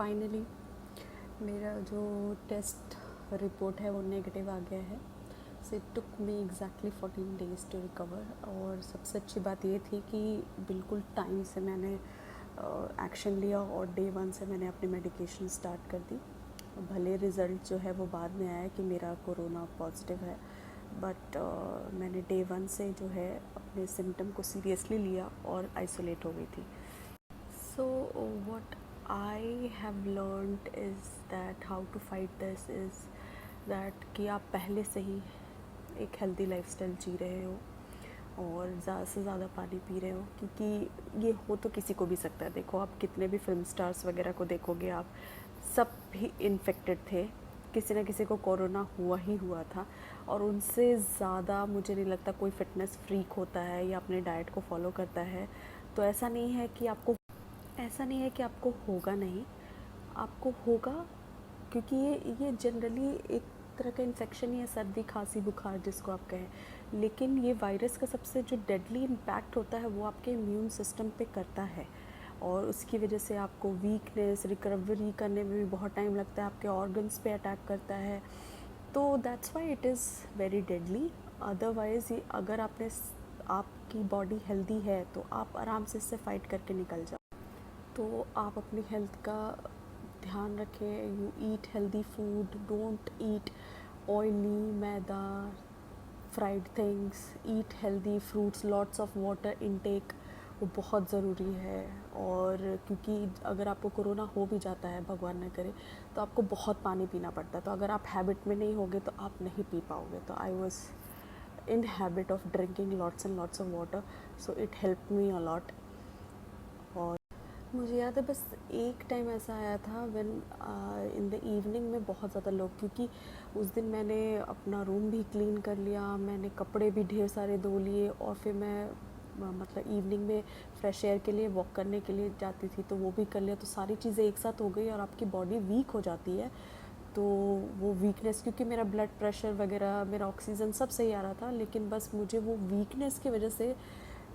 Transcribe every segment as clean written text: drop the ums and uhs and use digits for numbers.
Finally मेरा जो test report है वो नेगेटिव आ गया है। So it took me exactly 14 days to recover. और सबसे अच्छी बात ये थी कि बिल्कुल टाइम से मैंने एक्शन लिया और डे 1 से मैंने अपनी मेडिकेशन स्टार्ट कर दी। भले रिज़ल्ट जो है वो बाद में आया कि मेरा कोरोना पॉजिटिव है, बट मैंने डे 1 से जो है अपने सिम्टम को सीरियसली लिया और आइसोलेट हो गई थी। So what I have learned is that how to fight this is that कि आप पहले से ही एक हेल्दी लाइफस्टाइल जी रहे हो और ज़्यादा से ज़्यादा पानी पी रहे हो, क्योंकि ये हो तो किसी को भी सकता है। देखो, आप कितने भी फिल्म स्टार्स वगैरह को देखोगे, आप सब भी इन्फेक्टेड थे, किसी न किसी को कोरोना हुआ ही हुआ था। और उनसे ज़्यादा मुझे नहीं लगता कोई फिटनेस फ्रीक होता है या अपने डाइट को फॉलो करता है। तो ऐसा नहीं है कि आपको होगा नहीं, आपको होगा, क्योंकि ये जनरली एक तरह का इन्फेक्शन ही है, सर्दी खांसी बुखार जिसको आप कहें। लेकिन ये वायरस का सबसे जो डेडली इम्पैक्ट होता है वो आपके इम्यून सिस्टम पे करता है, और उसकी वजह से आपको वीकनेस, रिकवरी करने में भी बहुत टाइम लगता है, आपके ऑर्गन्स पे अटैक करता है। तो that's why it is very deadly. Otherwise अगर आपकी बॉडी हेल्दी है तो आप आराम से इससे फ़ाइट करके निकल जाओ। तो आप अपनी हेल्थ का ध्यान रखें। You eat healthy food, don't eat oily, maida, fried things, eat healthy fruits, lots of water intake वो बहुत ज़रूरी है। और क्योंकि अगर आपको कोरोना हो भी जाता है, भगवान न करे, तो आपको बहुत पानी पीना पड़ता है। तो अगर आप हैबिट में नहीं होगे तो आप नहीं पी पाओगे। तो I was in habit of drinking lots and lots of water, so it help me a lot. और मुझे याद है बस एक टाइम ऐसा आया था व्हेन इन द इवनिंग में बहुत ज़्यादा लोग, क्योंकि उस दिन मैंने अपना रूम भी क्लीन कर लिया, मैंने कपड़े भी ढेर सारे धो लिए, और फिर मैं मतलब इवनिंग में फ्रेश एयर के लिए वॉक करने के लिए जाती थी तो वो भी कर लिया। तो सारी चीज़ें एक साथ हो गई और आपकी बॉडी वीक हो जाती है। तो वो वीकनेस, क्योंकि मेरा ब्लड प्रेशर वगैरह, मेरा ऑक्सीजन सब सही आ रहा था, लेकिन बस मुझे वो वीकनेस की वजह से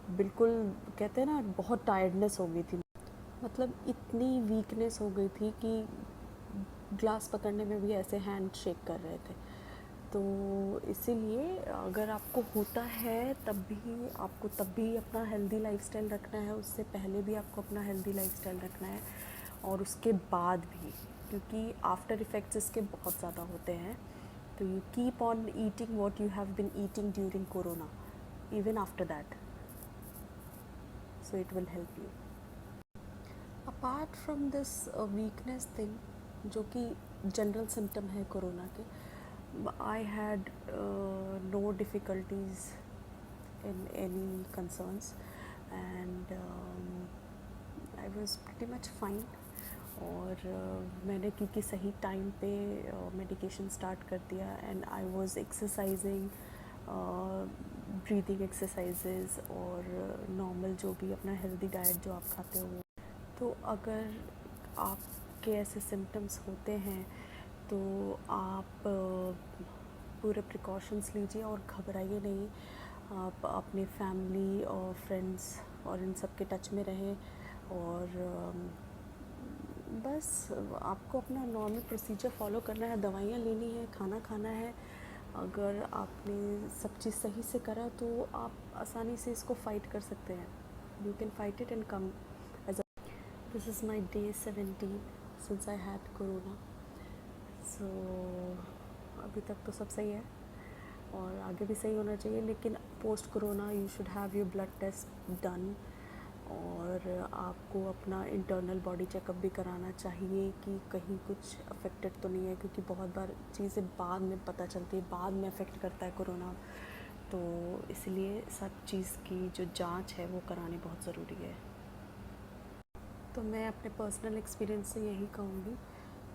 बिल्कुल, कहते हैं ना, बहुत टायर्डनेस हो गई थी। मतलब इतनी वीकनेस हो गई थी कि ग्लास पकड़ने में भी ऐसे हैंड शेक कर रहे थे। तो इसीलिए अगर आपको होता है तब भी अपना हेल्दी लाइफस्टाइल रखना है, उससे पहले भी आपको अपना हेल्दी लाइफस्टाइल रखना है, और उसके बाद भी, क्योंकि आफ्टर इफ़ेक्ट्स इसके बहुत ज़्यादा होते हैं। तो you keep on eating what you have been eating during corona, even after that, so it will help you. Apart from this weakness thing, जो कि जनरल सिम्टम है कोरोना के, I had no difficulties in any concerns, and I was pretty much fine. और मैंने क्योंकि सही time पे medication start कर दिया, and I was exercising, breathing exercises, और नॉर्मल जो भी अपना हेल्दी डाइट जो आप खाते हो। तो अगर आपके ऐसे सिम्टम्स होते हैं तो आप पूरे प्रिकॉशंस लीजिए और घबराइए नहीं। आप अपने फैमिली और फ्रेंड्स और इन सब के टच में रहें, और बस आपको अपना नॉर्मल प्रोसीजर फॉलो करना है, दवाइयाँ लेनी है, खाना खाना है। अगर आपने सब चीज़ सही से करा तो आप आसानी से इसको फ़ाइट कर सकते हैं। You can fight it and come as a. This is my day 17 since I had corona. सो अभी तक तो सब सही है और आगे भी सही होना चाहिए, लेकिन post corona you should have your blood test done, और आपको अपना इंटरनल बॉडी चेकअप भी कराना चाहिए कि कहीं कुछ अफेक्टेड तो नहीं है, क्योंकि बहुत बार चीज़ें बाद में पता चलती है, बाद में अफेक्ट करता है कोरोना। तो इसलिए सब चीज़ की जो जांच है वो करानी बहुत ज़रूरी है। तो मैं अपने पर्सनल एक्सपीरियंस से यही कहूँगी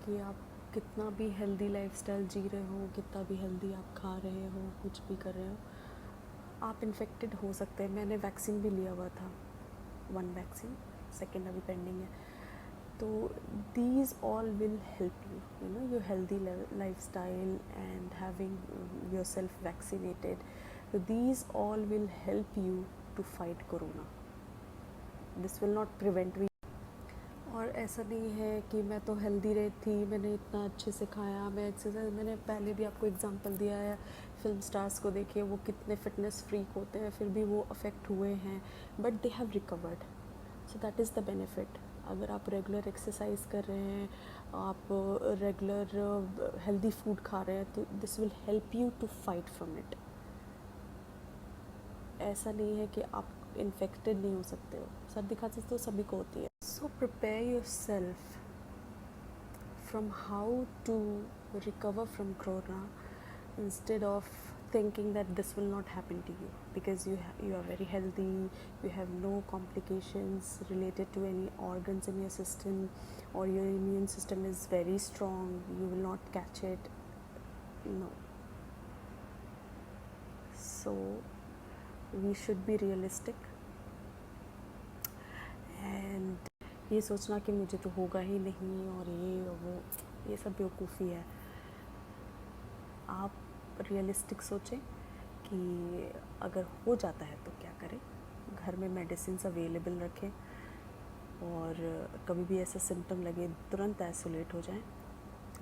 कि आप कितना भी हेल्दी लाइफस्टाइल जी रहे हो, कितना भी हेल्दी आप खा रहे हो, कुछ भी कर रहे हो, आप इन्फेक्टेड हो सकते हैं। मैंने वैक्सीन भी लिया हुआ था, 1 वैक्सीन, सेकेंड अभी पेंडिंग है। तो these all will help you, you know, your healthy lifestyle and having your self vaccinated, so these all will help you to fight corona. This will not prevent. और ऐसा नहीं है कि मैं तो हेल्दी रही थी, मैंने इतना अच्छे से खाया, मैं एक्सरसाइज, मैंने पहले भी आपको एग्जांपल दिया है, फिल्म स्टार्स को देखिए, वो कितने फिटनेस फ्रीक होते हैं, फिर भी वो अफेक्ट हुए हैं, but they have recovered. So that is the benefit. अगर आप रेगुलर एक्सरसाइज कर रहे हैं, आप रेगुलर हेल्दी फूड खा रहे हैं, तो this will help you to fight from it. ऐसा नहीं है कि आप इन्फेक्टेड नहीं हो सकते हो, सर्दी खांसी तो सभी को होती है। So prepare your self from how to recover from corona, instead of thinking that this will not happen to you, because you are very healthy, you have no complications related to any organs in your system, or your immune system is very strong, you will not catch it. No. So we should be realistic, and ये सोचना कि मुझे तो होगा ही नहीं और ये और वो, ये सब बेवकूफ़ी है। आप रियलिस्टिक सोचें कि अगर हो जाता है तो क्या करें, घर में मेडिसिन अवेलेबल रखें, और कभी भी ऐसा सिम्टम लगे तुरंत आइसोलेट हो जाएं,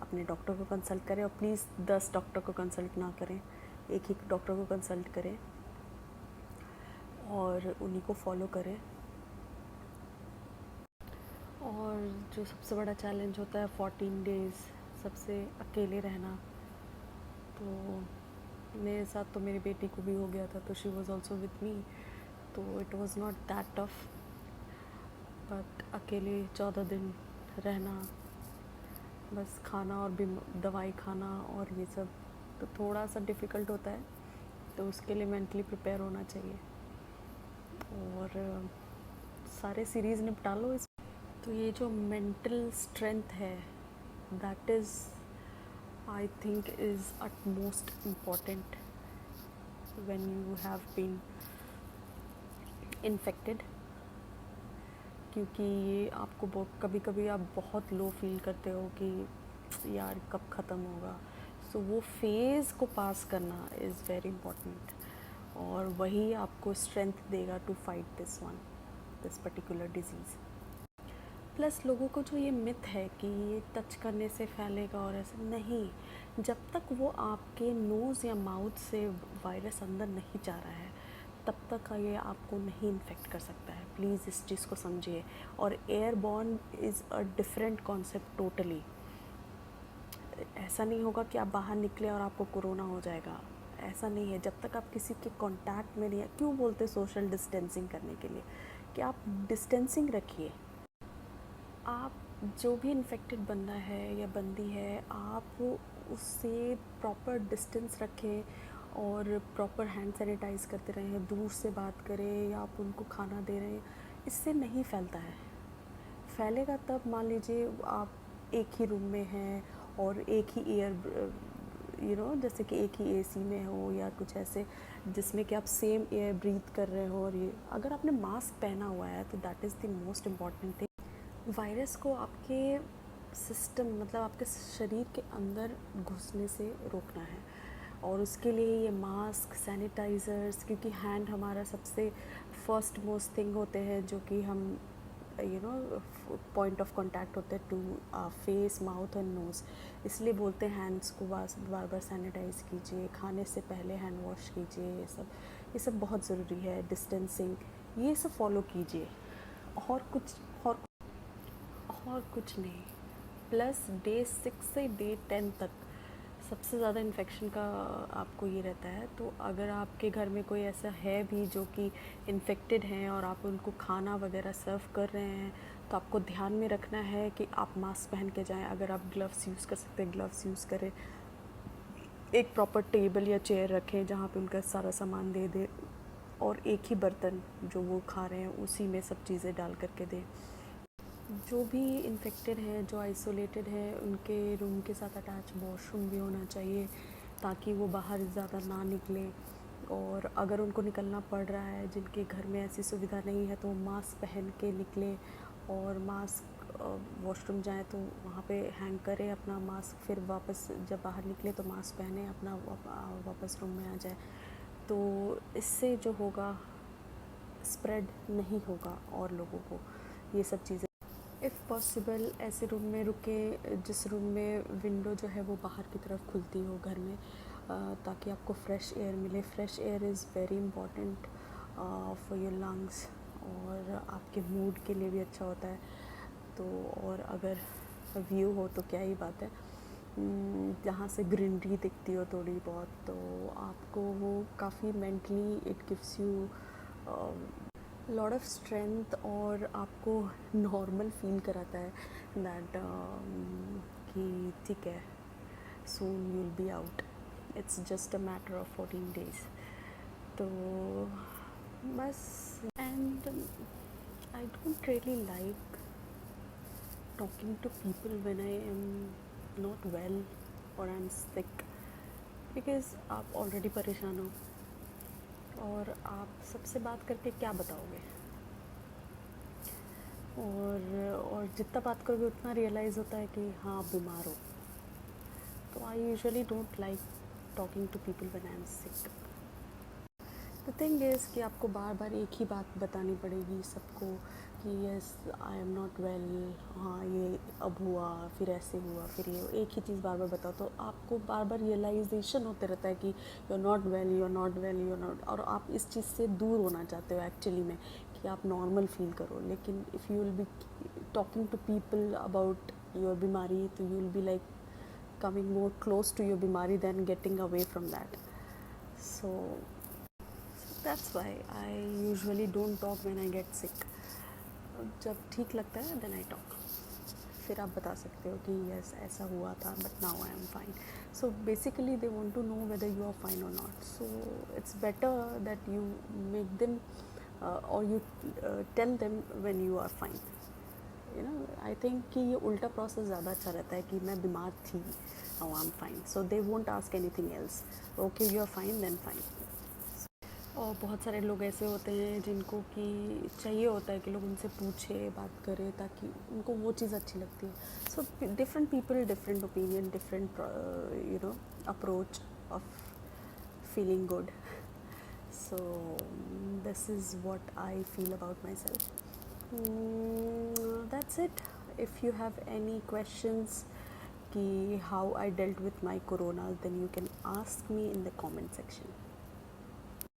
अपने डॉक्टर को कंसल्ट करें, और प्लीज़ 10 डॉक्टर को कंसल्ट ना करें, एक ही डॉक्टर को कंसल्ट करें और उन्हीं को फॉलो करें। और जो सबसे बड़ा चैलेंज होता है 14 डेज़ सबसे अकेले रहना, तो मेरे साथ तो मेरी बेटी को भी हो गया था, तो she was also with me, तो it was not that tough, but अकेले 14 दिन रहना, बस खाना और भी दवाई खाना और ये सब, तो थोड़ा सा डिफ़िकल्ट होता है, तो उसके लिए मेंटली प्रिपेयर होना चाहिए। और सारे सीरीज़ निपटा लो इस। तो ये जो मेंटल स्ट्रेंथ है, that is I think is at most important when you have been infected, क्योंकि ये आपको बहुत, कभी कभी आप बहुत लो फील करते हो कि यार कब ख़त्म होगा, सो वो फेज़ को पास करना इज़ वेरी इम्पॉर्टेंट, और वही आपको स्ट्रेंथ देगा to fight this particular disease. Plus लोगों को जो ये मिथ है कि ये टच करने से फैलेगा और ऐसा नहीं, जब तक वो आपके नोज़ या माउथ से वायरस अंदर नहीं जा रहा है तब तक ये आपको नहीं इन्फेक्ट कर सकता है, प्लीज़ इस चीज़ को समझिए। और airborne is a different concept totally. ऐसा नहीं होगा कि आप बाहर निकले और आपको कोरोना हो जाएगा, ऐसा नहीं है। जब तक आप किसी के कांटेक्ट में नहीं है, क्यों बोलते सोशल डिस्टेंसिंग करने के लिए, कि आप डिस्टेंसिंग रखिए। आप जो भी इन्फेक्टेड बंदा है या बंदी है, आप उससे प्रॉपर डिस्टेंस रखें और प्रॉपर हैंड सैनिटाइज़ करते रहें, दूर से बात करें, या आप उनको खाना दे रहे हैं, इससे नहीं फैलता है। फैलेगा तब, मान लीजिए आप एक ही रूम में हैं और एक ही एयर जैसे कि एक ही एसी में हो या कुछ ऐसे, जिसमें कि आप सेम एयर ब्रीथ कर रहे हो, और ये अगर आपने मास्क पहना हुआ है तो that is the most important thing. Virus को आपके सिस्टम, मतलब आपके शरीर के अंदर घुसने से रोकना है, और उसके लिए ये मास्क, सैनिटाइज़र्स, क्योंकि हैंड हमारा सबसे फर्स्ट मोस्ट थिंग होते हैं जो कि हम पॉइंट ऑफ कांटेक्ट होते हैं to face, mouth and nose, इसलिए बोलते हैं हैंड्स को बार बार सैनिटाइज़ कीजिए, खाने से पहले हैंड वॉश कीजिए, ये सब बहुत ज़रूरी है। डिस्टेंसिंग, ये सब फॉलो कीजिए, और कुछ नहीं। प्लस डे 6 से डे 10 तक सबसे ज़्यादा इन्फेक्शन का आपको ये रहता है, तो अगर आपके घर में कोई ऐसा है भी जो कि इन्फेक्टेड हैं और आप उनको खाना वगैरह सर्व कर रहे हैं, तो आपको ध्यान में रखना है कि आप मास्क पहन के जाएं। अगर आप ग्लव्स यूज़ कर सकते हैं, ग्लव्स यूज़ करें, एक प्रॉपर टेबल या चेयर रखें जहाँ पे उनका सारा सामान दे दें, और एक ही बर्तन जो वो खा रहे हैं उसी में सब चीज़ें डाल करके दें। जो भी इन्फेक्टेड हैं, जो आइसोलेटेड हैं, उनके रूम के साथ अटैच वॉशरूम भी होना चाहिए, ताकि वो बाहर ज़्यादा ना निकलें। और अगर उनको निकलना पड़ रहा है, जिनके घर में ऐसी सुविधा नहीं है, तो मास्क पहन के निकलें, और मास्क वॉशरूम जाएं तो वहाँ पे हैंग करें अपना मास्क, फिर वापस जब बाहर निकले तो मास्क पहने अपना वापस रूम में आ जाए। तो इससे जो होगा, स्प्रेड नहीं होगा और लोगों को ये सब चीज़ें। इफ़ पॉसिबल ऐसे रूम में रुके जिस रूम में विंडो जो है वो बाहर की तरफ खुलती हो घर में, ताकि आपको फ्रेश एयर मिले. Fresh air is very important for your lungs, और आपके मूड के लिए भी अच्छा होता है. तो और अगर व्यू हो तो क्या ही बात है. जहाँ से ग्रीनरी दिखती हो थोड़ी बहुत, तो आपको वो काफ़ी mentally it gives you lot of strength, और आपको नॉर्मल फील कराता है दैट कि ठीक है, soon you will be out, it's just a matter of 14 days. तो बस. And I don't really like talking to people when I am not well or I'm sick, because आप already परेशान हो, और आप सबसे बात करके क्या बताओगे, और जितना बात करोगे उतना रियलाइज़ होता है कि हाँ आप बीमार हो. तो I usually don't like talking to people when I am sick. The thing is कि आपको बार बार एक ही बात बतानी पड़ेगी सबको कि yes I am not well, हाँ ये अब हुआ, फिर ऐसे हुआ, फिर ये एक ही चीज़ बार बार बताओ, तो आपको बार बार रियलाइजेशन होते रहता है कि you are not well, you are not well, you are not. और आप इस चीज़ से दूर होना चाहते हो एक्चुअली में, कि आप नॉर्मल फील करो. लेकिन if you will be talking to people about your बीमारी, तो you will be like coming more close to your bimari than getting away from that. So that's why I usually don't talk when I get sick. जब ठीक लगता है then I talk. फिर आप बता सकते हो कि yes ऐसा हुआ था but now I am fine. So basically they want to know whether you are fine or not. So it's better that you make them or you tell them when you are fine. You know, I think कि ये उल्टा process ज़्यादा अच्छा रहता है कि मैं बीमार थी, now I'm fine, so they won't ask anything else. Okay, you are fine, then fine. और बहुत सारे लोग ऐसे होते हैं जिनको कि चाहिए होता है कि लोग उनसे पूछे, बात करें, ताकि उनको वो चीज़ अच्छी लगती है. So different people, different opinion, different you know approach of feeling good. So this is what I feel about myself. That's it. If you have any questions कि how I dealt with my corona, then you can ask me in the comment section.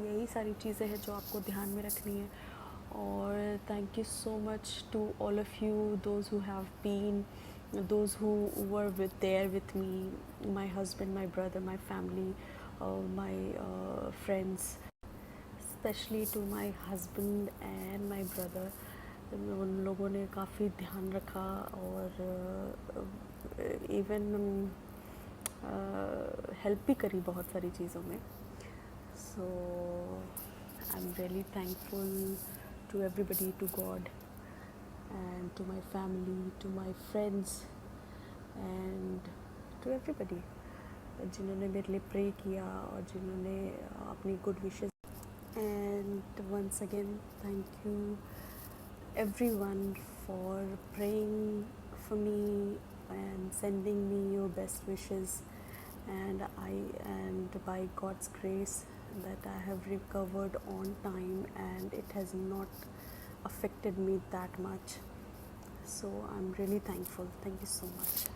यही सारी चीज़ें हैं जो आपको ध्यान में रखनी है. और thank you so much to all of you, those who have been, those who were there with me, my husband, my brother, my family, my friends, especially to my husband and my brother. उन लोगों ने काफ़ी ध्यान रखा, और even help भी करी बहुत सारी चीज़ों में. So I'm really thankful to everybody, to God and to my family, to my friends and to everybody जिन्होंने मेरे लिए प्रे किया और जिन्होंने अपनी good wishes. And once again thank you everyone for praying for me and sending me your best wishes. And by God's grace that I have recovered on time and it has not affected me that much. So I'm really thankful. Thank you so much.